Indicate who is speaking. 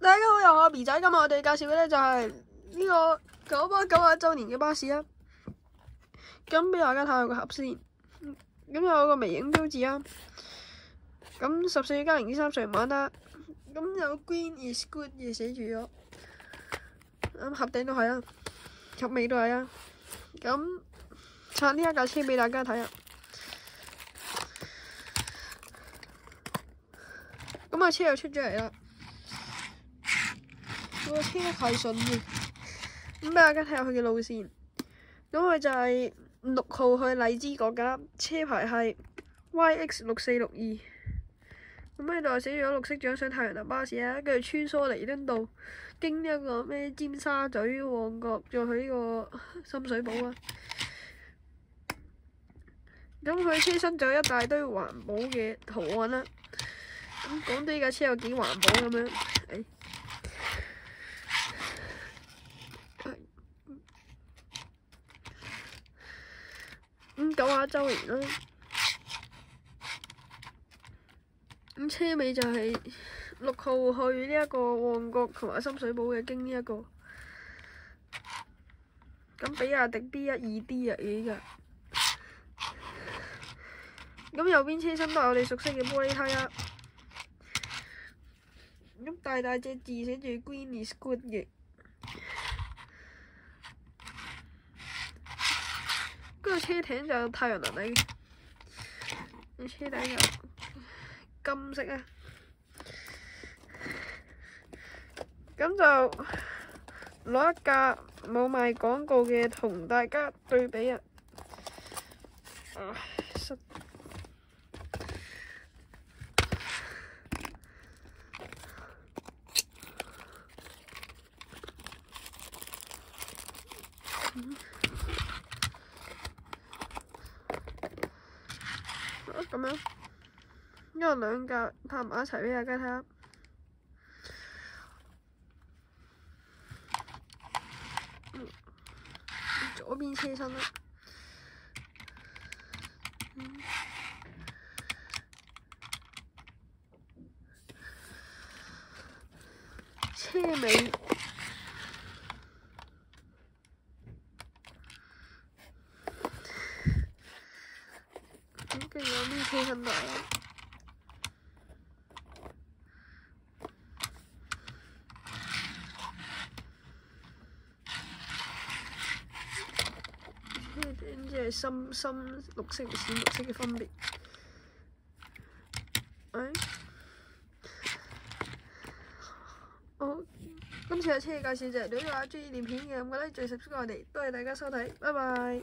Speaker 1: 大家好，又係我 B 仔，今日我哋介紹嘅咧就係呢個991周年嘅巴士啦。咁俾大家睇下個盒先，咁有個微影標誌啦。咁14歲加0.3歲唔玩得。咁有 Green is good 嘅寫住咗。咁盒頂都係啦，盒尾都係啦。咁拆呢一架車俾大家睇下。咁個車又出咗嚟啦。個車太順嘅，咁俾大家睇下佢嘅路線。咁佢就係6號去荔枝角噶，車牌係 YX6462。咁呢度寫住咗綠色獎賞太陽能巴士啦，跟住穿梭彌敦道，經一個咩尖沙咀、旺角，再去呢個深水埗啊。咁佢車身仲有一大堆環保嘅圖案啦。咁講到呢架車有幾環保咁樣，91周年啦。咁車尾就係6號去呢一個旺角同埋深水埗嘅，經呢一個。咁比亞迪 B12D 啊呢架。咁右邊車身都係我哋熟悉嘅玻璃胎啦。咁大隻字寫住 Green is good 嘅。嗰個車頂就太陽能嚟嘅，車頂就金色啊。咁就攞一架冇賣廣告嘅同大家對比啊。咁樣，因為兩架拍埋一齊俾大家睇下。左邊車身啦，車尾。跟住有啲車身大啦，車頂即係深綠色同淺綠色嘅分別。好，今次嘅車嘅介紹就係到呢度啦。中意影片嘅咁覺得最subscribe我哋，多謝大家收睇，拜拜。